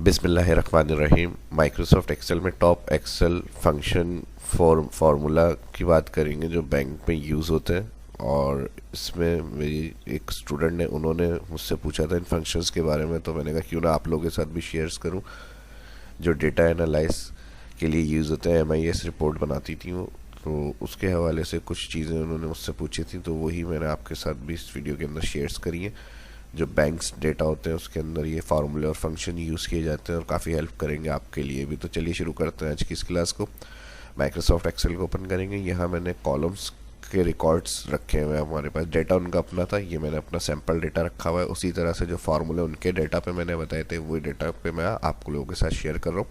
बिस्मिल्लाहिर्रहमानिर्रहीम। Microsoft Excel में top Excel function formula की बात करेंगे जो बैंक में यूज़ होते हैं। और इसमें मेरी एक स्टूडेंट ने उन्होंने मुझसे पूछा था इन फंक्शंस के बारे में, तो मैंने कहा क्यों ना आप लोगों के साथ भी शेयर्स करूं। जो डेटा एनालाइज के लिए यूज़ होते हैं, MIS रिपोर्ट बनाती थी वो, तो उसके हवाले से कुछ चीज़ें उन्होंने मुझसे पूछी थी, तो वही मैंने आपके साथ भी इस वीडियो के अंदर शेयर्स करी है। जो बैंक्स डेटा होते हैं उसके अंदर ये फार्मूले और फंक्शन यूज़ किए जाते हैं और काफ़ी हेल्प करेंगे आपके लिए भी। तो चलिए शुरू करते हैं आज की इस क्लास को। माइक्रोसॉफ्ट एक्सेल को ओपन करेंगे। यहाँ मैंने कॉलम्स के रिकॉर्ड्स रखे हुए हैं, हमारे पास डेटा उनका अपना था, ये मैंने अपना सैम्पल डेटा रखा हुआ है। उसी तरह से जो फार्मूले उनके डेटा पे मैंने बताए थे वही डेटा पे मैं आप लोगों के साथ शेयर कर रहा हूँ।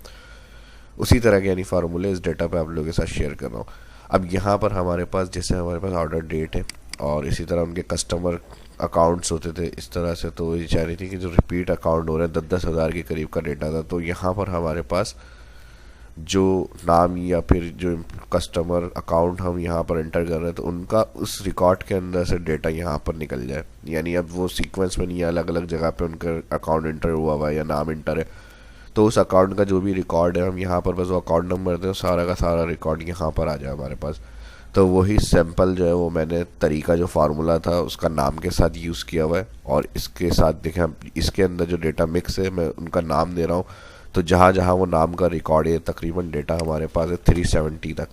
उसी तरह के यानी फार्मूले इस डेटा पे आप लोगों के साथ शेयर कर रहा हूँ। अब यहाँ पर हमारे पास जैसे हमारे पास ऑर्डर डेट है और इसी तरह उनके कस्टमर अकाउंट्स होते थे इस तरह से, तो ये चाह रही थी कि जो रिपीट अकाउंट हो रहे हैं 10-10 हज़ार के करीब का डेटा था। तो यहाँ पर हमारे पास जो नाम या फिर जो कस्टमर अकाउंट हम यहाँ पर एंटर कर रहे हैं तो उनका उस रिकॉर्ड के अंदर से डेटा यहाँ पर निकल जाए। यानी अब वो सीक्वेंस में नहीं है, अलग अलग जगह पे उनका अकाउंट एंटर हुआ है या नाम एंटर है, तो उस अकाउंट का जो भी रिकॉर्ड है हम यहाँ पर बस वो अकाउंट नंबर दें, सारा का सारा रिकॉर्ड यहाँ पर आ जाए हमारे पास। तो वही सैम्पल जो है वो मैंने तरीका जो फार्मूला था उसका नाम के साथ यूज़ किया हुआ है। और इसके साथ देखें इसके अंदर जो डेटा मिक्स है मैं उनका नाम दे रहा हूँ। तो जहाँ जहाँ वो नाम का रिकॉर्ड है तकरीबन डेटा हमारे पास है 370 तक।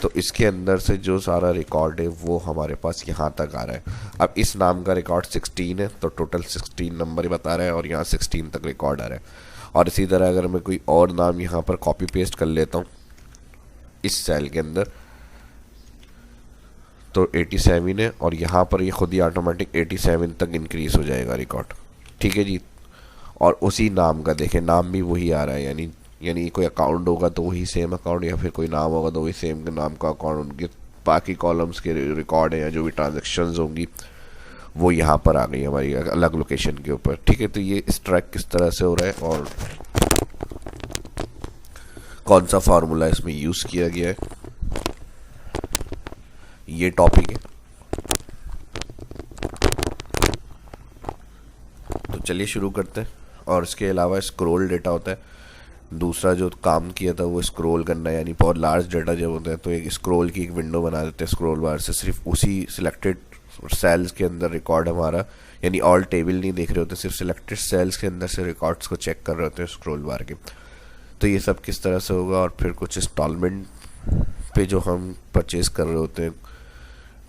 तो इसके अंदर से जो सारा रिकॉर्ड है वो हमारे पास यहाँ तक आ रहा है। अब इस नाम का रिकॉर्ड 16 है तो टोटल 16 नंबर ही बता रहा है और यहाँ 16 तक रिकॉर्ड आ रहा है। और इसी तरह अगर मैं कोई और नाम यहाँ पर कॉपी पेस्ट कर लेता हूँ इस सेल के अंदर तो 87 है और यहाँ पर ये खुद ही ऑटोमेटिक 87 तक इंक्रीज हो जाएगा रिकॉर्ड। ठीक है जी। और उसी नाम का देखें नाम भी वही आ रहा है, यानी कोई अकाउंट होगा तो वही सेम अकाउंट या फिर कोई नाम होगा तो वही सेम नाम का अकाउंट, उनके बाकी कॉलम्स के रिकॉर्ड है या जो भी ट्रांजेक्शन्स होंगी वो यहाँ पर आ गई हमारी अलग लोकेशन के ऊपर। ठीक है। तो ये इस ट्रैक किस तरह से हो रहा है और कौन सा फार्मूला इसमें यूज़ किया गया है, ये टॉपिक है। तो चलिए शुरू करते हैं। और इसके अलावा स्क्रॉल डेटा होता है, दूसरा जो काम किया था वो स्क्रॉल करना है, यानी बहुत लार्ज डेटा जब होता है तो एक स्क्रॉल की एक विंडो बना देते हैं स्क्रॉल बार से, सिर्फ उसी सिलेक्टेड सेल्स के अंदर रिकॉर्ड हमारा, यानी ऑल टेबल नहीं देख रहे होते, सिर्फ सिलेक्टेड सेल्स के अंदर से रिकॉर्ड्स को चेक कर रहे होते हैं स्क्रॉल बार के। तो ये सब किस तरह से होगा। और फिर कुछ इंस्टॉलमेंट पे जो हम परचेज कर रहे होते हैं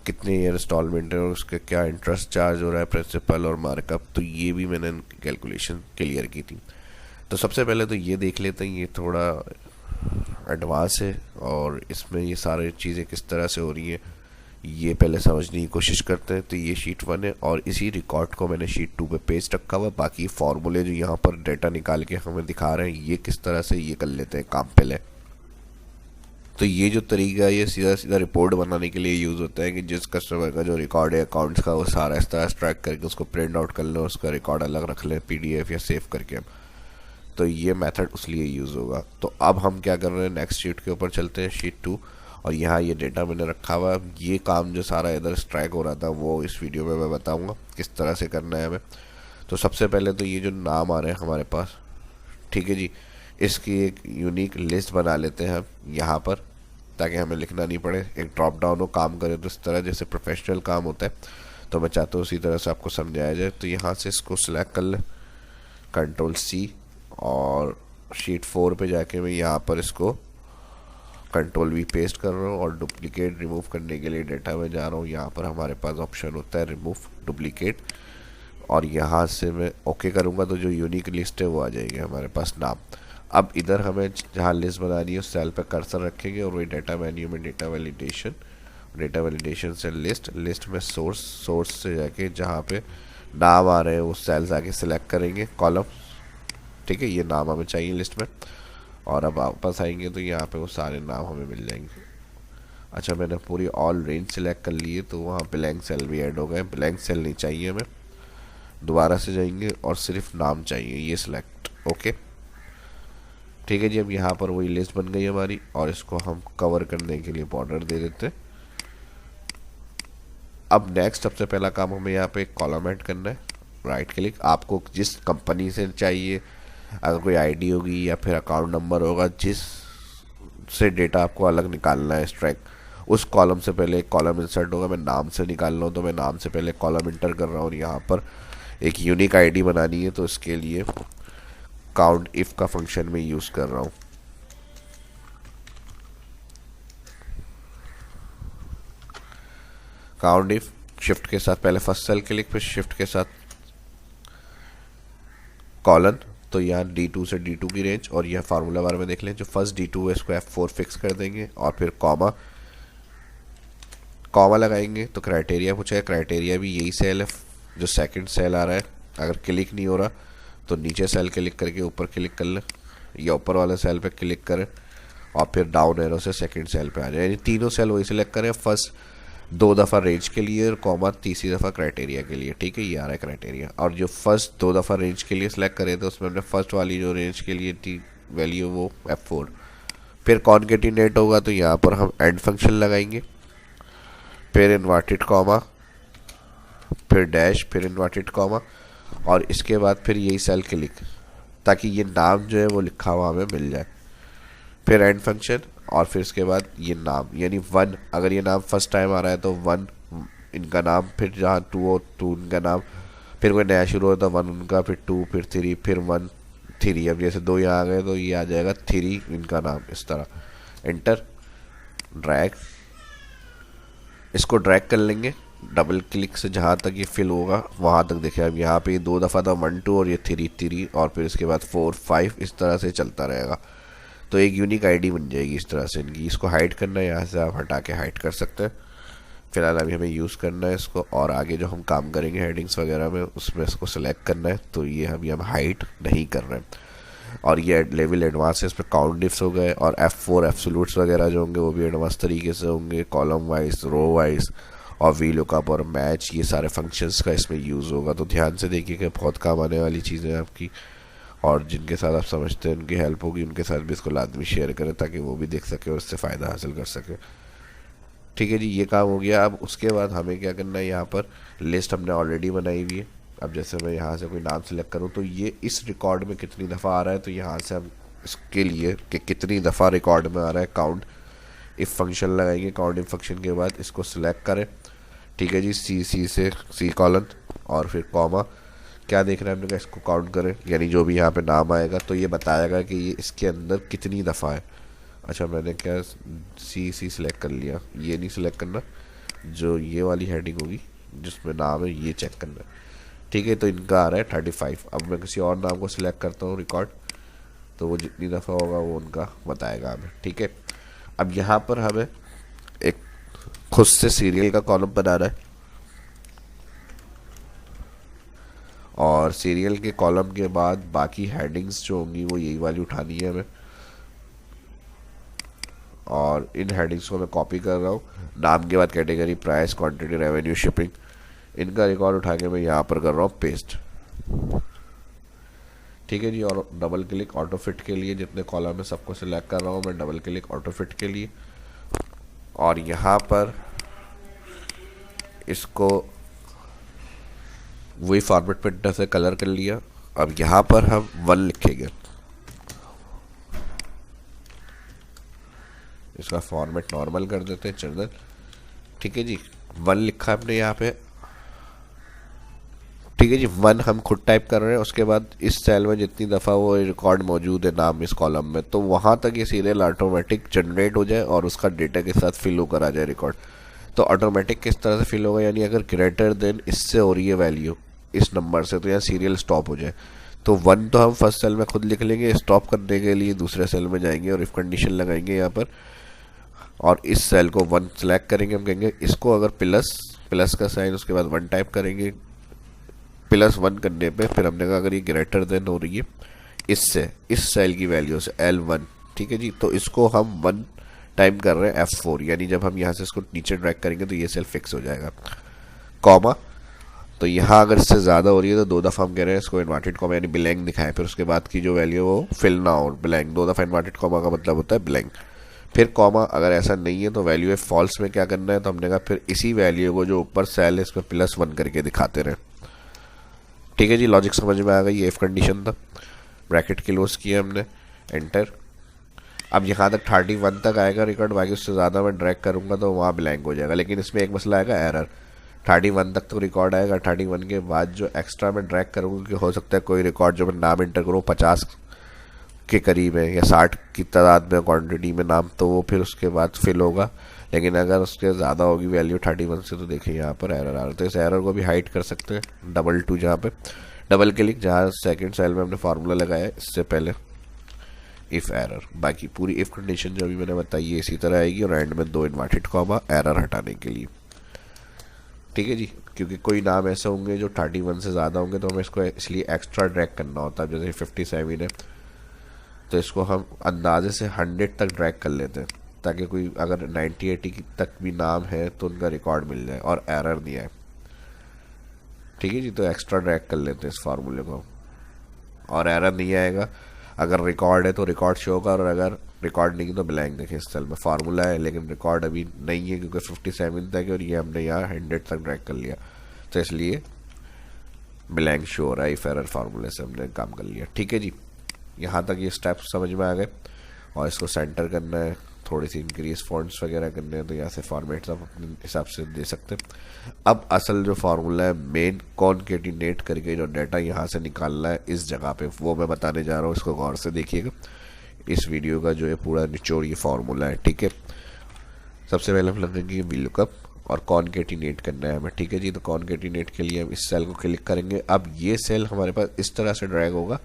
कितने ईयर इंस्टॉलमेंट है और उसके क्या इंटरेस्ट चार्ज हो रहा है, प्रिंसिपल और मार्कअप, तो ये भी मैंने कैलकुलेशन क्लियर की थी। तो सबसे पहले तो ये देख लेते हैं, ये थोड़ा एडवांस है और इसमें ये सारी चीज़ें किस तरह से हो रही हैं ये पहले समझने की कोशिश करते हैं। तो ये शीट 1 है और इसी रिकॉर्ड को मैंने शीट 2 पे पेस्ट रखा हुआ। बाकी फार्मूले जो यहाँ पर डेटा निकाल के हमें दिखा रहे हैं ये किस तरह से ये कर लेते हैं काम पहले। तो ये जो तरीका है ये सीधा सीधा रिपोर्ट बनाने के लिए यूज़ होता है कि जिस कस्टमर का जो रिकॉर्ड है अकाउंट्स का वो सारा इस तरह एक्सट्रैक्ट करके उसको प्रिंट आउट कर लें, उसका रिकॉर्ड अलग रख लें PDF या सेव करके। तो ये मेथड उसलिए यूज़ होगा। तो अब हम क्या कर रहे हैं, नेक्स्ट शीट के ऊपर चलते हैं, शीट 2। और यहाँ ये डेटा मैंने रखा हुआ, ये काम जो सारा इधर स्ट्राइक हो रहा था वो इस वीडियो में मैं बताऊँगा किस तरह से करना है हमें। तो सबसे पहले तो ये जो नाम आ रहे हैं हमारे पास, ठीक है जी, इसकी एक यूनिक लिस्ट बना लेते हैं हम यहाँ पर ताकि हमें लिखना नहीं पड़े। एक ड्रॉप डाउन हो काम करे तो इस तरह जैसे प्रोफेशनल काम होता है, तो मैं चाहता हूँ उसी तरह से आपको समझाया जाए। तो यहाँ से इसको सिलेक्ट कर लें, Ctrl+C, और शीट 4 पे जाके मैं यहाँ पर इसको Ctrl+V पेस्ट कर रहा हूँ और डुप्लीकेट रिमूव करने के लिए डेटा में जा रहा हूँ। यहाँ पर हमारे पास ऑप्शन होता है रिमूव डुप्लीकेट, और यहाँ से मैं ओके करूँगा तो जो यूनिक लिस्ट है वो आ जाएगी हमारे पास नाम। अब इधर हमें जहाँ लिस्ट बनानी है उस सेल पे कर्सर रखेंगे और वही डेटा मेन्यू में डेटा वैलिडेशन से लिस्ट में सोर्स से जाके जहाँ पे नाम आ रहे हैं वो सेल्स आके सिलेक्ट करेंगे कॉलम। ठीक है, ये नाम हमें चाहिए लिस्ट में। और अब वापस आएंगे तो यहाँ पे वो सारे नाम हमें मिल जाएंगे। अच्छा, मैंने पूरी ऑल रेंज सिलेक्ट कर ली है तो वहाँ ब्लैंक सेल भी ऐड हो गए। ब्लैंक सेल नहीं चाहिए हमें, दोबारा से जाएंगे और सिर्फ नाम चाहिए, ये सिलेक्ट ओके। ठीक है जी। अब यहाँ पर वही लिस्ट बन गई हमारी और इसको हम कवर करने के लिए बॉर्डर दे देते हैं। अब नेक्स्ट सबसे पहला काम हमें यहाँ पे कॉलम ऐड करना है। राइट क्लिक, आपको जिस कंपनी से चाहिए अगर कोई आईडी होगी या फिर अकाउंट नंबर होगा जिस से डेटा आपको अलग निकालना है स्ट्रैक, उस कॉलम से पहले एक कॉलम इंसर्ट होगा। मैं नाम से निकाल रहा हूँ तो मैं नाम से पहले कॉलम इंटर कर रहा हूँ। यहाँ पर एक यूनिक आईडी बनानी है तो इसके लिए काउंट इफ का फंक्शन में यूज़ कर रहा हूँ। काउंट इफ शिफ्ट के साथ पहले फर्स्ट सेल क्लिक, फिर शिफ्ट के साथ कॉलन, तो यहाँ D2 से D2 की रेंज, और यह फार्मूला बार में देख लें जो फर्स्ट D2 है इसको F4 फिक्स कर देंगे और फिर कॉमा लगाएंगे तो क्राइटेरिया पूछा है। क्राइटेरिया भी यही सेल है जो सेकंड सेल आ रहा है। अगर क्लिक नहीं हो रहा तो नीचे सेल क्लिक करके ऊपर क्लिक कर लें या ऊपर वाले सेल पे क्लिक करें और फिर डाउन एरो से सेकंड सेल पे आ जाए। यानी तीनों सेल वही सिलेक्ट करें, फर्स्ट 2 दफ़ा रेंज के लिए और कॉमा तीसरी दफ़ा क्राइटेरिया के लिए। ठीक है, ये आ रहा है क्राइटेरिया। और जो फर्स्ट 2 दफ़ा रेंज के लिए सिलेक्ट करे थे उसमें हमने फर्स्ट वाली जो रेंज के लिए थी वैल्यू वो F4। फिर कॉन्केटिनेट होगा तो यहाँ पर हम एंड फंक्शन लगाएंगे, फिर इन्वर्टेड कॉमा, फिर डैश, फिर इन्वर्टेड कॉमा, और इसके बाद फिर यही सेल क्लिक ताकि ये नाम जो है वो लिखा हुआ हमें मिल जाए। फिर एंड फंक्शन और फिर इसके बाद ये नाम, यानी 1 अगर ये नाम फर्स्ट टाइम आ रहा है तो 1 इनका नाम, फिर जहाँ 2 हो 2 इनका नाम, फिर कोई नया शुरू हो तो 1 उनका, फिर 2, फिर 3, फिर 1 3। अब जैसे 2 यहाँ आ गए तो ये आ जाएगा 3 इनका नाम, इस तरह। एंटर, ड्रैग, इसको ड्रैग कर लेंगे डबल क्लिक से जहाँ तक ये फिल होगा वहाँ तक। देखिए अब यहाँ पे 2 दफ़ा था 1 2 और ये 3 3 और फिर इसके बाद 4 5, इस तरह से चलता रहेगा। तो एक यूनिक आईडी बन जाएगी इस तरह से इनकी। इसको हाइड करना है, यहाँ से आप हटा के हाइड कर सकते हैं। फिलहाल अभी हमें यूज़ करना है इसको, और आगे जो हम काम करेंगे हेडिंग्स वगैरह में उसमें इसको सेलेक्ट करना है। तो ये अभी हम हाइड नहीं कर रहे हैं। और ये लेवल एडवांस है, इसमें काउंट डिफ्स हो गए और F4 एब्सोल्यूट्स वगैरह जो होंगे वो भी एडवांस तरीके से होंगे, कॉलम वाइज, रो वाइज, और वी लुकअप और मैच, ये सारे फंक्शंस का इसमें यूज़ होगा। तो ध्यान से देखिए कि बहुत काम आने वाली चीज़ें आपकी, और जिनके साथ आप समझते हैं उनकी हेल्प होगी, उनके साथ भी इसको लाजमी शेयर करें ताकि वो भी देख सके और इससे फ़ायदा हासिल कर सके। ठीक है जी, ये काम हो गया। अब उसके बाद हमें क्या करना है, यहाँ पर लिस्ट हमने ऑलरेडी बनाई हुई है। अब जैसे मैं यहाँ से कोई नाम सेलेक्ट करूँ तो ये इस रिकॉर्ड में कितनी दफ़ा आ रहा है, तो यहाँ से हम इसके लिए कि कितनी दफ़ा रिकॉर्ड में आ रहा है काउंट इफ फंक्शन लगाएंगे। काउंट इफ फंक्शन के बाद इसको सिलेक्ट करें। ठीक है जी, सी से सी कॉलन और फिर कॉमा, क्या देख रहे हैं हमने कहा इसको काउंट करें, यानी जो भी यहाँ पे नाम आएगा तो ये बताएगा कि ये इसके अंदर कितनी दफ़ा है। अच्छा मैंने क्या सी सिलेक्ट कर लिया, ये नहीं सिलेक्ट करना, जो ये वाली हेडिंग होगी जिसमें नाम है ये चेक करना है। ठीक है, तो इनका आ रहा है 35। अब मैं किसी और नाम को सिलेक्ट करता हूँ रिकॉर्ड, तो वो जितनी दफ़ा होगा वो उनका बताएगा हमें। ठीक है, अब यहाँ पर हमें एक खुद से सीरियल का कॉलम बनाना है और सीरियल के कॉलम के बाद बाकी हेडिंग्स जो होंगी वो यही वाली उठानी है हमें। और इन हेडिंग्स को मैं कॉपी कर रहा हूँ। नाम के बाद category, price, quantity, revenue, shipping, इनका रिकॉर्ड उठा के मैं यहाँ पर कर रहा हूँ पेस्ट। ठीक है जी, और डबल क्लिक ऑटो फिट के लिए जितने कॉलम है सबको सिलेक्ट कर रहा हूँ मैं, डबल क्लिक ऑटो फिट के लिए। और यहाँ पर इसको वही फॉर्मेट प्रिंटर से कलर कर लिया। अब यहाँ पर हम 1 लिखेंगे, इसका फॉर्मेट नॉर्मल कर देते हैं, जनरल। ठीक है जी, 1 लिखा है हमने यहाँ पे। ठीक है जी, 1 हम खुद टाइप कर रहे हैं। उसके बाद इस सेल में जितनी दफ़ा वो रिकॉर्ड मौजूद है नाम इस कॉलम में, तो वहाँ तक ये सीरियल ऑटोमेटिक जनरेट हो जाए और उसका डेटा के साथ फिल होकर आ जाए रिकॉर्ड। तो ऑटोमेटिक किस तरह से फिल होगा, यानी अगर ग्रेटर देन इससे हो रही है वैल्यू इस नंबर से, तो यहाँ सीरियल स्टॉप हो जाए। तो 1 तो हम फर्स्ट सेल में खुद लिख लेंगे, स्टॉप करने के लिए दूसरे सेल में जाएंगे और इफ कंडीशन लगाएंगे यहाँ पर, और इस सेल को 1 सेलेक्ट करेंगे। हम कहेंगे इसको अगर प्लस का साइन उसके बाद 1 टाइप करेंगे। +1 करने पे फिर हमने कहा अगर ये ग्रेटर देन हो रही है इससे, इस सेल की वैल्यू से L1, ठीक है जी, तो इसको हम 1 टाइप कर रहे हैं F4, यानी जब हम यहाँ से इसको नीचे ड्रैग करेंगे तो ये सेल फिक्स हो जाएगा। कॉमा, तो यहाँ अगर इससे ज़्यादा हो रही है तो 2 दफ़ा हम कह रहे हैं इसको इन्वर्टेड कॉमा यानी ब्लैंक दिखाएं, फिर उसके बाद की जो वैल्यू वो फिल ना हो, ब्लैंक। 2 दफ़ा इन्वर्टेड कॉमा का मतलब होता है ब्लैंक। फिर कॉमा, अगर ऐसा नहीं है तो वैल्यू है फॉल्स में क्या करना है, तो हमने कहा फिर इसी वैल्यू को जो ऊपर सेल है इसमें +1 करके दिखाते रहे। ठीक है जी, लॉजिक समझ में आ गई, ये इफ कंडीशन था। ब्रैकेट क्लोज किया हमने, एंटर। अब यहाँ तक 31 तक आएगा रिकॉर्ड, बाकी उससे ज़्यादा मैं ड्रैग करूँगा तो वहाँ ब्लैंक हो जाएगा। लेकिन इसमें एक मसला आएगा, एरर। 31 तक तो रिकॉर्ड आएगा, 31 के बाद जो एक्स्ट्रा मैं ड्रैग करूँगा, कि हो सकता है कोई रिकॉर्ड जो मैं नाम एंटर करूँ 50 के करीब है या 60 की तादाद में क्वांटिटी में नाम, तो वो फिर उसके बाद फिल होगा। लेकिन अगर उसके ज़्यादा होगी वैल्यू 31 से, तो देखिए यहाँ पर एरर आ रहा है। तो इस एरर को भी हाइड कर सकते हैं, डबल टू जहाँ पे डबल क्लिक, जहाँ सेकंड सेल में हमने फार्मूला लगाया है इससे पहले, इफ़ एरर। बाकी पूरी इफ़ कंडीशन जो अभी मैंने बताई है इसी तरह आएगी, और एंड में 2 इन्वर्टेड कॉमा एरर हटाने के लिए। ठीक है जी, क्योंकि कोई नाम ऐसे होंगे जो 31 से ज़्यादा होंगे तो हमें इसको इसलिए एक्स्ट्रा ड्रैग करना होता है। जैसे 57 है तो इसको हम अंदाजे से 100 तक ड्रैग कर लेते हैं, ताकि कोई अगर 90-80 तक भी नाम है तो उनका रिकॉर्ड मिल जाए और एरर नहीं आए। ठीक है जी, तो एक्स्ट्रा ड्रैग कर लेते हैं इस फार्मूले को, और एरर नहीं आएगा। अगर रिकॉर्ड है तो रिकॉर्ड शो होगा, और अगर रिकॉर्ड नहीं तो ब्लैंक। देखें इस सेल में फार्मूला है लेकिन रिकॉर्ड अभी नहीं है, क्योंकि 57 तक है और ये हमने यहाँ 100 तक ड्रैग कर लिया, तो इसलिए ब्लैंक शो हो रहा है। इफ एरर फार्मूले से हमने काम कर लिया। ठीक है जी, यहाँ तक ये स्टेप्स समझ में आ गए। और इसको सेंटर करना है, थोड़ी सी इंक्रीज फॉन्ट्स वगैरह करने हैं, तो यहाँ से फॉर्मेट्स आप अपने हिसाब से दे सकते हैं। अब असल जो फार्मूला है मेन कॉनकेटिनेट करके जो डाटा यहाँ से निकालना है इस जगह पे, वो मैं बताने जा रहा हूँ। इसको गौर से देखिएगा, इस वीडियो का जो है पूरा निचोड़ ये फार्मूला है। ठीक है, सबसे पहले हम लगेंगे वीलुकअप और कॉनकेटिनेट करना है हमें। ठीक है जी, तो कॉनकेटिनेट के लिए हम इस सेल को क्लिक करेंगे। अब ये सेल हमारे पास इस तरह से ड्रैग होगा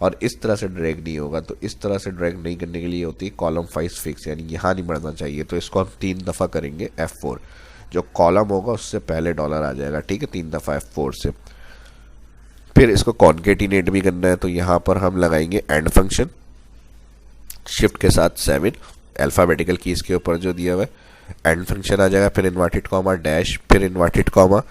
और इस तरह से ड्रैग नहीं होगा। तो इस तरह से ड्रैग नहीं करने के लिए होती है कॉलम वाइज फिक्स, यानी यहाँ नहीं बढ़ना चाहिए। तो इसको हम 3 दफ़ा करेंगे F4, जो कॉलम होगा उससे पहले डॉलर आ जाएगा। ठीक है, 3 दफ़ा F4 से। फिर इसको कॉनकेटिनेट भी करना है, तो यहाँ पर हम लगाएंगे एंड फंक्शन, शिफ्ट के साथ 7 अल्फ़ाबेटिकल कीज़ के ऊपर जो दिया हुआ है, एंड फंक्शन आ जाएगा, फिर इन्वर्टेड कॉमा डैश, फिर इन्वर्टेड कॉमा,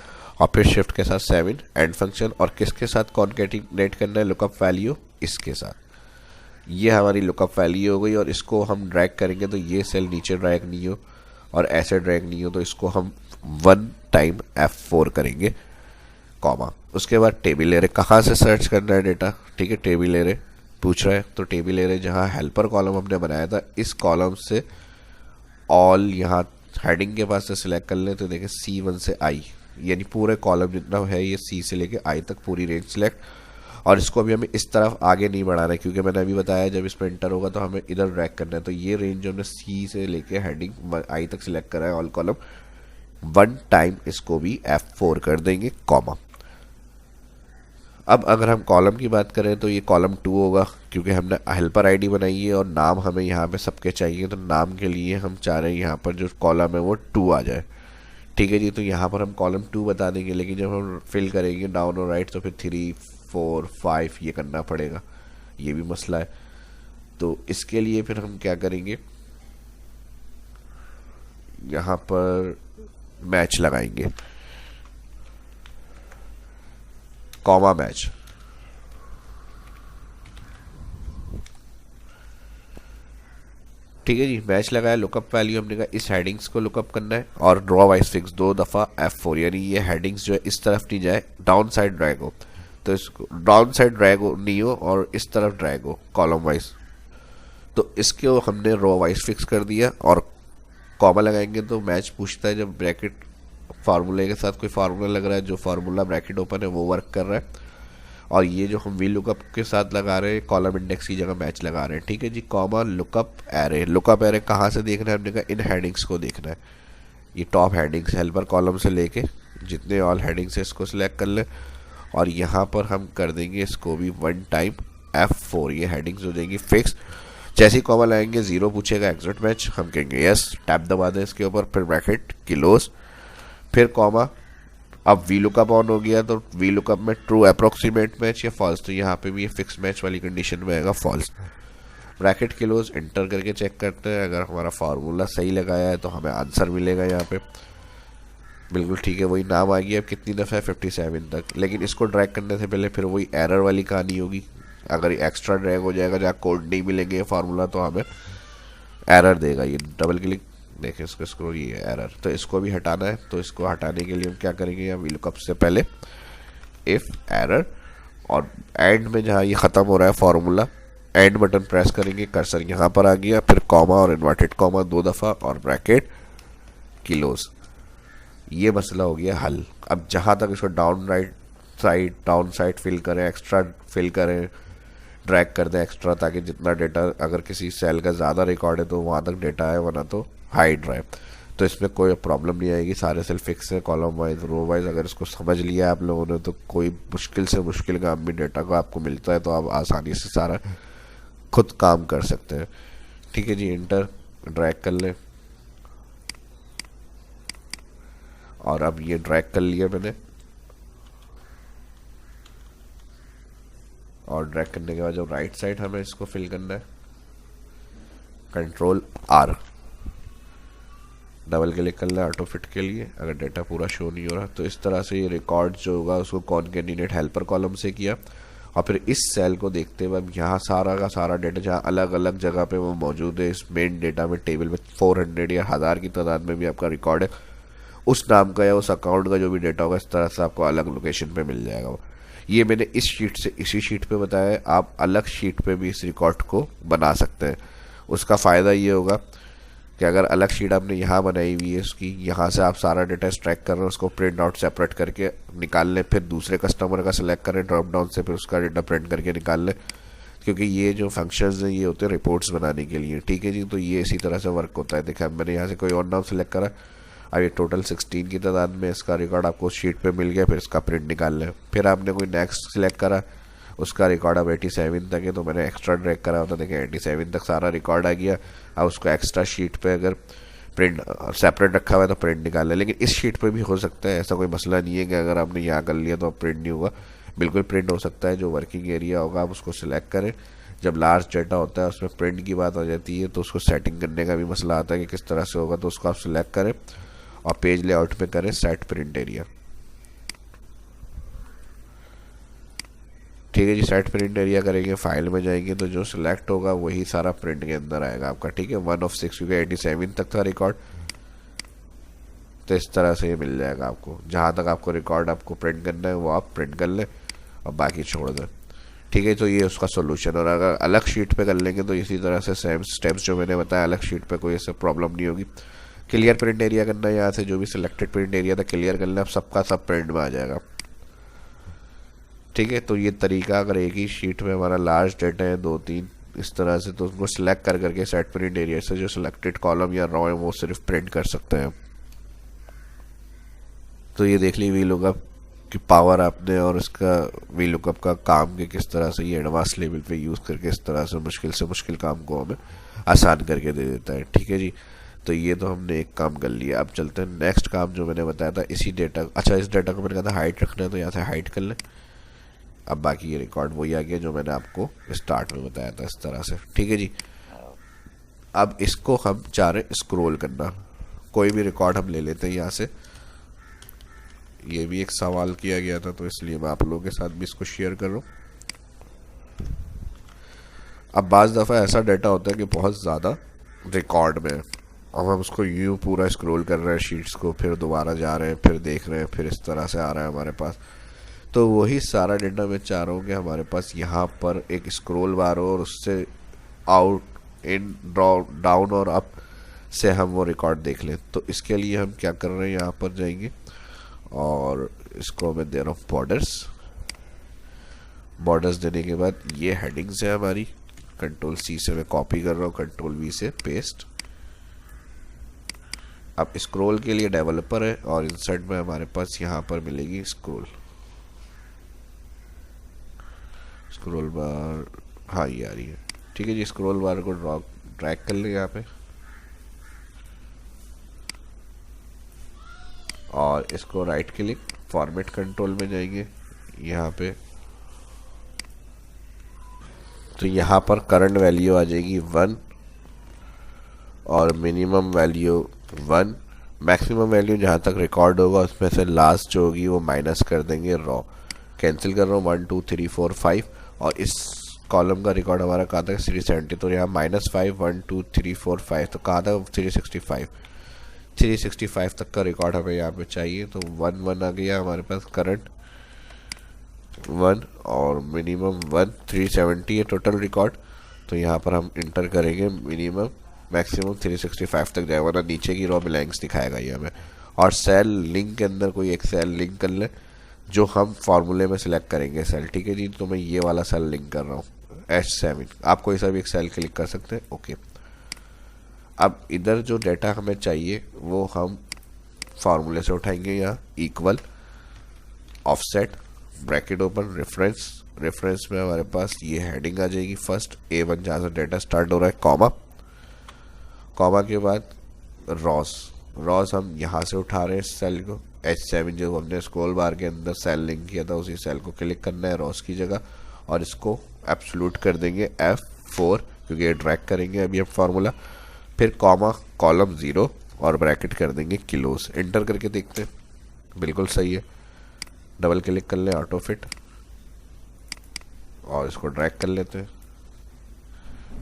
और फिर शिफ्ट के साथ 7 एंड फंक्शन। और किसके साथ कॉनकेटिनेट करना है? लुकअप वैल्यू इसके साथ। ये हमारी लुकअप वैल्यू हो गई, और इसको हम ड्रैग करेंगे तो ये सेल नीचे ड्रैग नहीं हो और ऐसे ड्रैग नहीं हो, तो इसको हम 1 टाइम F4 करेंगे, कॉमा। उसके बाद टेबल एरे, कहाँ से सर्च करना है डेटा? ठीक है, टेबल एरे पूछ रहा है, तो टेबल एरे जहाँ हेल्पर कॉलम हमने बनाया था, इस कॉलम से ऑल यहाँ हेडिंग के पास से सिलेक्ट कर लें। तो देखें C1 से I, यानी पूरे कॉलम जितना है ये C से लेके I तक पूरी रेंज सिलेक्ट। और इसको अभी हमें इस तरफ आगे नहीं बढ़ाना है, क्योंकि मैंने अभी बताया जब इस पर एंटर होगा तो हमें इधर ड्रैग करना है। तो ये रेंज जो हमने C से लेके हेडिंग I तक सिलेक्ट करा है ऑल कॉलम, 1 टाइम इसको भी F4 कर देंगे, कॉमा। अब अगर हम कॉलम की बात करें तो ये कॉलम 2 होगा, क्योंकि हमने हेल्पर आईडी बनाई है और नाम हमें यहाँ पे सबके चाहिए। तो नाम के लिए हम चाह रहे हैं यहाँ पर जो कॉलम है वो 2 आ जाए। ठीक है जी, तो यहाँ पर हम कॉलम 2 बता देंगे, लेकिन जब हम फिल करेंगे डाउन और राइट तो फिर 3, 4, 5 ये करना पड़ेगा, ये भी मसला है। तो इसके लिए फिर हम क्या करेंगे, यहाँ पर मैच लगाएंगे, कॉमा मैच। ठीक है जी, मैच लगाया। लुकअप वैल्यू हमने कहा इस हेडिंग्स को लुकअप करना है, और ड्रॉ वाइज फिक्स 2 दफ़ा F4, यानी ये हेडिंग्स जो है इस तरफ नहीं जाए, डाउन साइड ड्रैग हो। तो इसको डाउन साइड ड्रैग हो नहीं हो और इस तरफ ड्रैग हो कॉलम वाइज। तो इसको हमने रो वाइज फिक्स कर दिया, और कॉमा लगाएंगे तो मैच पूछता है जब ब्रैकेट फार्मूले के साथ कोई फार्मूला लग रहा है, जो फार्मूला ब्रैकेट ओपन है वो वर्क कर रहा है, और ये जो हम वी लुकअप के साथ लगा रहे हैं कॉलम इंडेक्स की जगह मैच लगा रहे हैं। ठीक है जी, comma lookup array. Lookup array कहाँ से देखना है? हमने कहा इन हेडिंग्स को देखना है। ये टॉप हेडिंग्स हेल्पर कॉलम से लेके जितने ऑल हेडिंग्स है इसको सिलेक्ट कर ले, और यहाँ पर हम कर देंगे इसको भी 1 टाइम F4। ये हेडिंग्स हो जाएंगी फिक्स। जैसे ही कॉमा लगाएंगे 0 पूछेगा एग्जिट मैच, हम कहेंगे यस, टैप दबा दें इसके ऊपर, फिर ब्रैकेट क्लोज, फिर कॉमा। अब वी लुकअप ऑन हो गया, तो वी लुकअप में ट्रू अप्रोक्सीमेट मैच या फॉल्स, तो यहाँ पे भी ये फिक्स मैच वाली कंडीशन में आएगा फॉल्स। ब्रैकेट क्लोज, एंटर करके चेक करते हैं, अगर हमारा फार्मूला सही लगाया है तो हमें आंसर मिलेगा यहाँ पे। बिल्कुल ठीक है, वही नाम आ गया। अब कितनी दफ़ा है? 57 तक। लेकिन इसको ड्रैग करने से पहले फिर वही एरर वाली कहानी होगी। अगर एक्स्ट्रा ड्रैग हो जाएगा जहाँ कोड नहीं मिलेंगे फार्मूला, तो हमें एरर देगा। ये डबल क्लिक देखें इसको ये एरर, तो इसको भी हटाना है। तो इसको हटाने के लिए हम क्या करेंगे, यहाँ वी लुकअप से पहले इफ एरर, और एंड में जहाँ ये ख़त्म हो रहा है फार्मूला, एंड बटन प्रेस करेंगे, कर्सर यहाँ पर आ गया, फिर कॉमा और इन्वर्टेड कॉमा 2 दफ़ा और ब्रैकेट किलोस। ये मसला हो गया हल। अब जहाँ तक इसको डाउन साइड फिल करें, एक्स्ट्रा फिल करें, ड्रैग कर दें एक्स्ट्रा, ताकि जितना डेटा अगर किसी सेल का ज़्यादा रिकॉर्ड है तो वहाँ तक डेटा है, वरना तो हाइड रहे। तो इसमें कोई प्रॉब्लम नहीं आएगी, सारे सेल फिक्स है कॉलम वाइज रो वाइज। अगर इसको समझ लिया आप लोगों ने तो कोई मुश्किल से मुश्किल काम भी डेटा को आपको मिलता है तो आप आसानी से सारा खुद काम कर सकते हैं। ठीक है जी, इंटर ड्रैग कर लें और अब ये ड्रैग कर लिया मैंने, और ड्रैग करने के बाद जब राइट साइड हमें इसको फिल करना है, कंट्रोल आर डबल क्लिक कर लें ऑटो फिट के लिए अगर डाटा पूरा शो नहीं हो रहा। तो इस तरह से ये रिकॉर्ड जो होगा उसको कौन कैंडिडेट हेल्पर कॉलम से किया, और फिर इस सेल को देखते हुए अब यहाँ सारा का सारा डेटा जहाँ अलग अलग जगह पे वो मौजूद है, इस मेन डेटा में टेबल में 400 या 1000 की तादाद में भी आपका रिकॉर्ड है, उस नाम का या उस अकाउंट का जो भी डेटा होगा इस तरह से आपको अलग लोकेशन पे मिल जाएगा। ये मैंने इस शीट से इसी शीट पे बताया है, आप अलग शीट पे भी इस रिकॉर्ड को बना सकते हैं। उसका फ़ायदा ये होगा कि अगर अलग शीट आपने यहाँ बनाई हुई है उसकी, यहाँ से आप सारा डेटा एक्सट्रैक्ट कर रहे हैं, उसको प्रिंट आउट सेपरेट करके निकाल लें, फिर दूसरे कस्टमर का सिलेक्ट करें ड्रॉप डाउन से, फिर उसका डेटा प्रिंट करके निकाल लें, क्योंकि ये जो फंक्शंस हैं ये होते हैं रिपोर्ट्स बनाने के लिए। ठीक है जी, तो ये इसी तरह से वर्क होता है। देखिए मैंने यहाँ से कोई और नाम सेलेक्ट करा, अब ये टोटल 16 की तादाद में इसका रिकॉर्ड आपको शीट पे मिल गया, फिर इसका प्रिंट निकाल लें। फिर आपने कोई नेक्स्ट सिलेक्ट करा, उसका रिकॉर्ड अब 87 तक है, तो मैंने एक्स्ट्रा ड्रैग करा होता, देखिए 87 तक सारा रिकॉर्ड आ गया। अब उसको एक्स्ट्रा शीट पे अगर प्रिंट सेपरेट रखा हुआ है तो प्रिंट निकाल लें। लेकिन इस शीट पे भी हो सकता है, ऐसा कोई मसला नहीं है कि अगर आपने यहाँ कर लिया तो अब प्रिंट नहीं होगा, बिल्कुल प्रिंट हो सकता है। जो वर्किंग एरिया होगा आप उसको सिलेक्ट करें। जब लार्ज डेटा होता है उसमें प्रिंट की बात आ जाती है तो उसको सेटिंग करने का भी मसला आता है कि किस तरह से होगा, तो उसको आप सिलेक्ट करें और पेज लेआउट में करें सेट प्रिंट एरिया। ठीक है जी, सेट प्रिंट एरिया करेंगे, फाइल में जाएंगे तो जो सिलेक्ट होगा वही सारा प्रिंट के अंदर आएगा आपका। ठीक है, 1 of 6 क्योंकि 87 तक था रिकॉर्ड, तो इस तरह से ये मिल जाएगा आपको। जहाँ तक आपको रिकॉर्ड आपको प्रिंट करना है वो आप प्रिंट कर लें और बाकी छोड़ दें। ठीक है, तो ये उसका सोल्यूशन। और अगर अलग शीट पे कर लेंगे तो इसी तरह से सेम स्टेप्स जो मैंने बताया, अलग शीट पे कोई ऐसा प्रॉब्लम नहीं होगी। क्लियर प्रिंट एरिया करना है, यहाँ से जो भी सिलेक्टेड प्रिंट एरिया था क्लियर कर लें, अब सबका सब प्रिंट में आ जाएगा। ठीक है, तो ये तरीका, अगर एक ही शीट में हमारा लार्ज डेटा है 2-3 इस तरह से, तो उसको सिलेक्ट कर करके सेट प्रिंट एरिया से जो सिलेक्टेड कॉलम या रो है वो सिर्फ प्रिंट कर सकते हैं। तो ये देख ली वी लुकअप की पावर आपने, और इसका वी लुकअप का काम के किस तरह से ये एडवांस लेवल पे यूज़ करके इस तरह से मुश्किल काम को हमें आसान करके दे देता है। ठीक है जी, तो ये तो हमने एक काम कर लिया। अब चलते हैं नेक्स्ट काम जो मैंने बताया था इसी डेटा। अच्छा, इस डेटा को मैंने कहा था हाइड रखना है तो यहाँ से हाइड कर लें। अब बाकी ये रिकॉर्ड वही आ गया जो मैंने आपको स्टार्ट में बताया था इस तरह से। ठीक है जी, अब इसको हम चाह रहे स्क्रॉल करना, कोई भी रिकॉर्ड हम ले लेते हैं यहाँ से। ये भी एक सवाल किया गया था तो इसलिए मैं आप लोगों के साथ भी इसको शेयर कर रहा हूँ। अब बाज़ दफ़ा ऐसा डेटा होता है कि बहुत ज़्यादा रिकॉर्ड में, अब हम उसको यूँ पूरा स्क्रॉल कर रहे हैं शीट्स को, फिर दोबारा जा रहे हैं, फिर देख रहे हैं, फिर इस तरह से आ रहा है हमारे पास। तो वही सारा डेटा मैं चाह रहा हूँ कि हमारे पास यहाँ पर एक स्क्रॉल बार हो और उससे आउट इन डाउन और अप से हम वो रिकॉर्ड देख लें। तो इसके लिए हम क्या कर रहे हैं, यहाँ पर जाएंगे और इसको मैं दे रहा हूँ बॉर्डर्स देने के बाद ये हेडिंग्स है हमारी, कंट्रोल C से मैं कॉपी कर रहा हूँ, कंट्रोल V से पेस्ट। अब स्क्रॉल के लिए डेवलपर है और इंसर्ट में हमारे पास यहाँ पर मिलेगी स्क्रॉल बार। हाँ, ये आ रही है। ठीक है जी, स्क्रॉल बार को ड्रैग कर लेंगे यहाँ पे और इसको राइट क्लिक फॉर्मेट कंट्रोल में जाएंगे यहाँ पे। तो यहाँ पर करंट वैल्यू आ जाएगी 1 और मिनिमम वैल्यू 1, मैक्सिमम वैल्यू जहाँ तक रिकॉर्ड होगा उसमें से लास्ट जो होगी वो माइनस कर देंगे रॉ। कैंसिल कर रहा हूँ 1 2 3 4 5 और इस कॉलम का रिकॉर्ड हमारा कहाँ तक 370, तो यहाँ -5 1 2 3 4 5, तो कहाँ तक 365 तक का रिकॉर्ड हमें यहाँ पे चाहिए। तो 1 1 आ गया हमारे पास करंट, 1 और मिनिमम 1, 370 है टोटल रिकॉर्ड। तो यहाँ पर हम इंटर करेंगे मिनिमम, मैक्सिमम 365 तक जाए, वरना नीचे की रॉ ब्लैंक्स दिखाएगा ये हमें। और सेल लिंक के अंदर कोई एक सेल लिंक कर ले जो हम फार्मूले में सिलेक्ट करेंगे सेल, ठीक है जी। तो मैं ये वाला सेल लिंक कर रहा हूँ H7, आप कोई सा भी एक सेल क्लिक कर सकते हैं, ओके। अब इधर जो डेटा हमें चाहिए वो हम फार्मूले से उठाएंगे, यहाँ equal offset bracket open reference में हमारे पास ये हेडिंग आ जाएगी फर्स्ट A1 जहाँ से डेटा स्टार्ट हो रहा है, कॉमा के बाद रॉस हम यहाँ से उठा रहे हैं सेल को H7 जो हमने स्क्रॉल बार के अंदर सेल लिंक किया था उसी सेल को क्लिक करना है रॉस की जगह और इसको एब्सोल्यूट कर देंगे F4 क्योंकि ये ड्रैग करेंगे अभी अब फार्मूला। फिर कॉमा कॉलम 0 और ब्रैकेट कर देंगे किलोस। एंटर करके देखते हैं, बिल्कुल सही है। डबल क्लिक कर लें ऑटो फिट और इसको ड्रैग कर लेते हैं,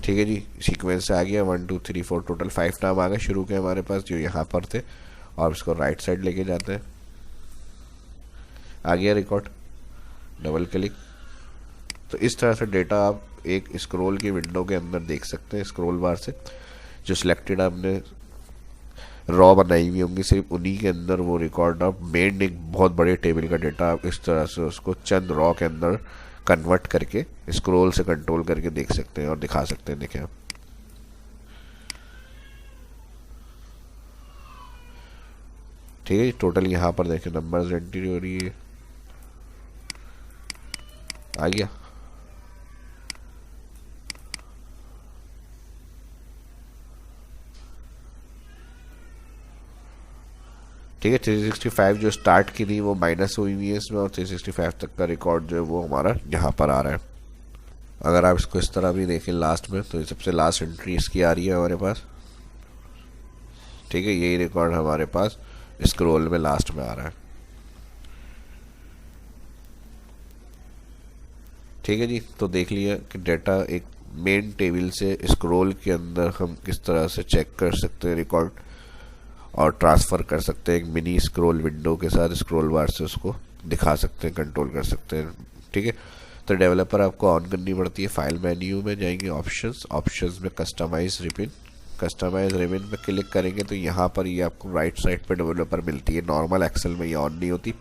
ठीक है जी। सीक्वेंस से आ गया 1 2 3 4 टोटल 5 नाम आ गए शुरू के हमारे पास जो यहाँ पर थे। और इसको राइट साइड लेके जाते हैं, आ गया रिकॉर्ड, डबल क्लिक। तो इस तरह से डेटा आप एक स्क्रॉल की विंडो के अंदर देख सकते हैं स्क्रॉल बार से। जो सिलेक्टेड आपने रॉ बनाई हुई होंगी सिर्फ उन्हीं के अंदर वो रिकॉर्ड आप मेन एक बहुत बड़े टेबल का डेटा आप इस तरह से उसको चंद रॉ के अंदर कन्वर्ट करके स्क्रॉल से कंट्रोल करके देख सकते हैं और दिखा सकते हैं। देखें आप, ठीक है। टोटल यहाँ पर देखें नंबर्स एंट्री हो रही है, आ गया। ठीक है, 365 जो स्टार्ट की थी वो माइनस हुई हुई है इसमें और 365 तक का रिकॉर्ड जो है वो हमारा यहाँ पर आ रहा है। अगर आप इसको इस तरह भी देखें लास्ट में तो ये सबसे लास्ट एंट्री इसकी आ रही है हमारे पास, ठीक है। यही रिकॉर्ड हमारे पास स्क्रॉल में लास्ट में आ रहा है, ठीक है जी। तो देख लिया कि डेटा एक मेन टेबल से स्क्रॉल के अंदर हम किस तरह से चेक कर सकते हैं रिकॉर्ड और ट्रांसफ़र कर सकते हैं एक मिनी स्क्रॉल विंडो के साथ स्क्रॉल बार से उसको दिखा सकते हैं, कंट्रोल कर सकते हैं, ठीक है। तो डेवलपर आपको ऑन करनी पड़ती है। फाइल मेन्यू में जाएंगे, ऑप्शंस में कस्टमाइज रिबिन पे क्लिक करेंगे तो यहाँ पर ये आपको राइट साइड पे डेवलपर मिलती है। नॉर्मल एक्सेल में ये ऑन नहीं होती।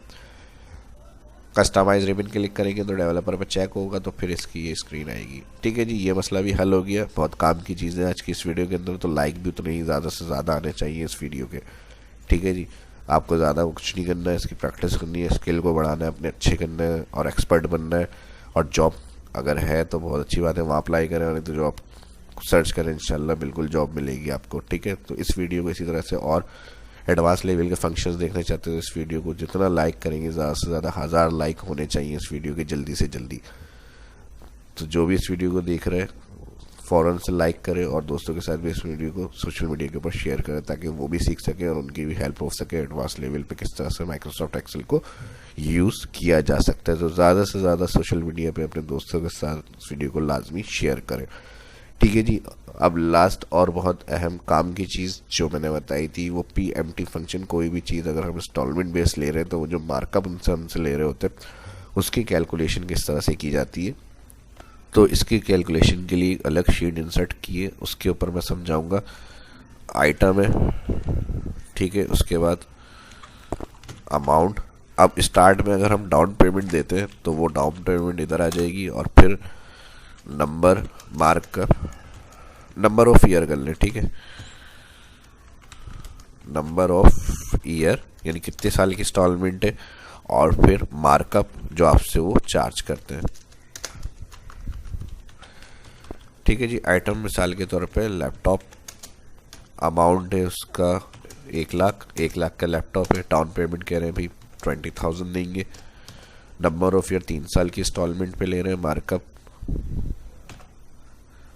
कस्टमाइज रिबिन क्लिक करेंगे तो डेवलपर पे चेक होगा तो फिर इसकी ये स्क्रीन आएगी, ठीक है जी। ये मसला भी हल हो गया। बहुत काम की चीज़ें आज की इस वीडियो के अंदर, तो लाइक भी उतने ही ज़्यादा से ज़्यादा आने चाहिए इस वीडियो के, ठीक है जी। आपको ज़्यादा कुछ नहीं करना है, इसकी प्रैक्टिस करनी है, स्किल को बढ़ाना है, अपने अच्छे करना है और एक्सपर्ट बनना है। और जॉब अगर है तो बहुत अच्छी बात है, वहाँ अप्लाई करें, और नहीं तो जॉब सर्च करें, इंशाल्लाह बिल्कुल जॉब मिलेगी आपको, ठीक है। तो इस वीडियो को इसी तरह से और एडवांस लेवल के फंक्शंस देखना चाहते हो इस वीडियो को जितना लाइक करेंगे ज़्यादा से ज़्यादा 1000 लाइक होने चाहिए इस वीडियो के जल्दी से जल्दी। तो जो भी इस वीडियो को देख रहे हैं फ़ौरन से लाइक करें और दोस्तों के साथ भी इस वीडियो को सोशल मीडिया के ऊपर शेयर करें ताकि वो भी सीख सकें और उनकी भी हेल्प हो सके एडवांस लेवल पे किस तरह से माइक्रोसॉफ्ट एक्सेल को यूज़ किया जा सकता है। तो ज़्यादा से ज़्यादा सोशल मीडिया पे अपने दोस्तों के साथ इस वीडियो को लाजमी शेयर करें, ठीक है जी। अब लास्ट और बहुत अहम काम की चीज़ जो मैंने बताई थी वो PMT फंक्शन। कोई भी चीज़ अगर हम इंस्टॉलमेंट बेस ले रहे हैं तो वो जो मार्कअप उनसे हमसे ले रहे होते हैं उसकी कैलकुलेशन किस तरह से की जाती है। तो इसकी कैलकुलेशन के लिए अलग शीट इंसर्ट किए, उसके ऊपर मैं समझाऊंगा। आइटम है, ठीक है। उसके बाद अमाउंट। अब स्टार्ट में अगर हम डाउन पेमेंट देते हैं तो वो डाउन पेमेंट इधर आ जाएगी और फिर number markup, number of year कर लें, ठीक है। नंबर ऑफ ईयर यानी कितने साल की इंस्टॉलमेंट है और फिर मार्कअप जो आपसे वो चार्ज करते हैं, ठीक है जी। आइटम मिसाल के तौर पे लैपटॉप, अमाउंट है उसका 1 लाख का लैपटॉप है, डाउन पेमेंट कह रहे हैं भाई 20,000 देंगे। नंबर ऑफ ईयर 3 साल की इंस्टॉलमेंट पे ले रहे हैं, मार्कअप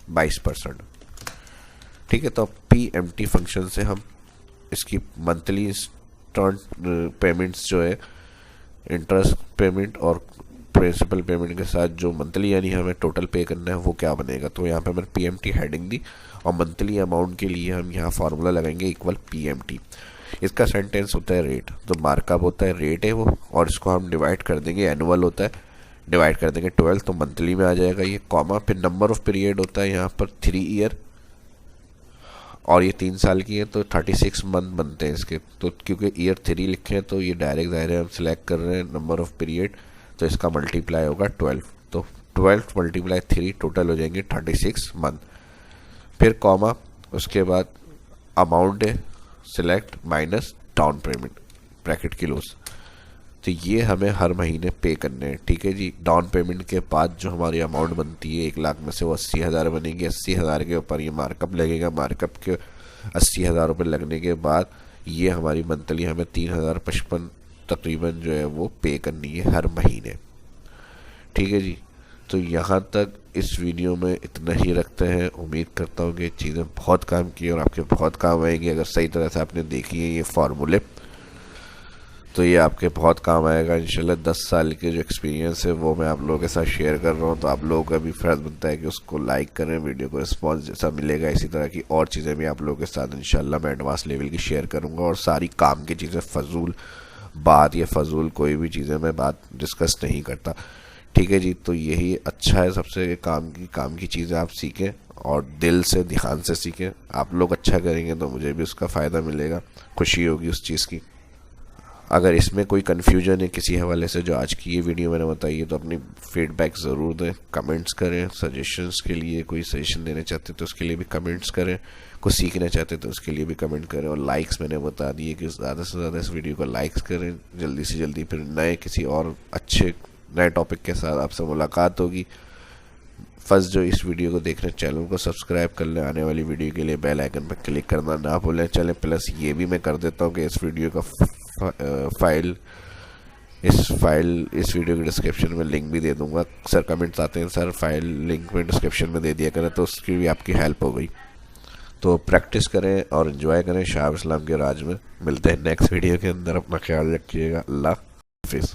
22%, ठीक है। तो PMT फंक्शन से हम इसकी मंथली पेमेंट्स जो है इंटरेस्ट पेमेंट और प्रिंसिपल पेमेंट के साथ जो मंथली यानी हमें टोटल पे करना है वो क्या बनेगा। तो यहाँ पे मैंने PMT हेडिंग दी और मंथली अमाउंट के लिए हम यहाँ फार्मूला लगाएंगे इक्वल PMT। इसका सेंटेंस होता है रेट, तो मार्कअप होता है रेट है वो, और इसको हम डिवाइड कर देंगे, एनुअल होता है डिवाइड कर देंगे 12 तो मंथली में आ जाएगा ये, कॉमा, फिर नंबर ऑफ पीरियड होता है यहाँ पर 3 ईयर, और ये 3 साल की है तो 36 मंथ बनते हैं इसके। तो क्योंकि ईयर 3 लिखे हैं तो ये डायरेक्ट ज़ाहिर हम सिलेक्ट कर रहे हैं नंबर ऑफ पीरियड, तो इसका मल्टीप्लाई होगा 12, तो 12 मल्टीप्लाई 3 टोटल हो जाएंगे 36 मंथ। फिर कॉमा, उसके बाद अमाउंट है select minus down payment bracket close, तो ये हमें हर महीने पे करने हैं। ठीक है जी, डाउन पेमेंट के बाद जो हमारी अमाउंट बनती है 1 लाख में से वो 80,000 बनेगी। 80,000 के ऊपर ये मार्कअप लगेगा, मार्कअप के 80,000 रुपये लगने के बाद ये हमारी मंथली हमें 3,055 तकरीबन जो है वो पे करनी है हर महीने। ठीक है जी, तो यहाँ तक इस वीडियो में इतना ही रखते हैं। उम्मीद करता हूँ कि चीज़ें बहुत काम की और आपके बहुत काम आएंगी अगर सही तरह से आपने देखी है ये फार्मूले, तो ये आपके बहुत काम आएगा इंशाल्लाह। 10 साल के जो एक्सपीरियंस है वो मैं आप लोगों के साथ शेयर कर रहा हूँ, तो आप लोगों का भी फ़र्ज़ बनता है कि उसको लाइक करें, वीडियो को रिस्पॉन्स जैसा मिलेगा इसी तरह की और चीज़ें भी आप लोगों के साथ इंशाल्लाह मैं एडवांस लेवल की शेयर करूँगा। और सारी काम की चीज़ें, फजूल बात या फजूल कोई भी चीज़ें मैं बात डिस्कस नहीं करता। ठीक है जी, तो यही अच्छा है सबसे, काम की चीज़ें आप सीखें और दिल से ध्यान से सीखें। आप लोग अच्छा करेंगे तो मुझे भी उसका फ़ायदा मिलेगा, खुशी होगी उस चीज़ की। अगर इसमें कोई कन्फ्यूजन है किसी हवाले से जो आज की ये वीडियो मैंने बताई है तो अपनी फीडबैक ज़रूर दें, कमेंट्स करें। सजेशंस के लिए कोई सजेशन देना चाहते तो उसके लिए भी कमेंट्स करें, कुछ सीखना चाहते तो उसके लिए भी कमेंट करें। और लाइक्स मैंने बता दिए कि ज़्यादा से ज़्यादा इस वीडियो को लाइक्स करें जल्दी से जल्दी। फिर नए किसी और अच्छे नए टॉपिक के साथ आपसे मुलाकात होगी। फर्स्ट जो इस वीडियो को देख रहे हैं चैनल को सब्सक्राइब कर लें, आने वाली वीडियो के लिए बेल आइकन पर क्लिक करना ना भूलें। चलें, प्लस ये भी मैं कर देता हूँ कि इस वीडियो का इस वीडियो के डिस्क्रिप्शन में लिंक भी दे दूंगा। सर कमेंट्स आते हैं सर फाइल लिंक में डिस्क्रिप्शन में दे दिया करें, तो उसकी भी आपकी हेल्प हो गई। तो प्रैक्टिस करें और एंजॉय करें शाह इस्लाम के राज में। मिलते हैं नेक्स्ट वीडियो के अंदर, अपना ख्याल रखिएगा। अल्लाह हाफिज़।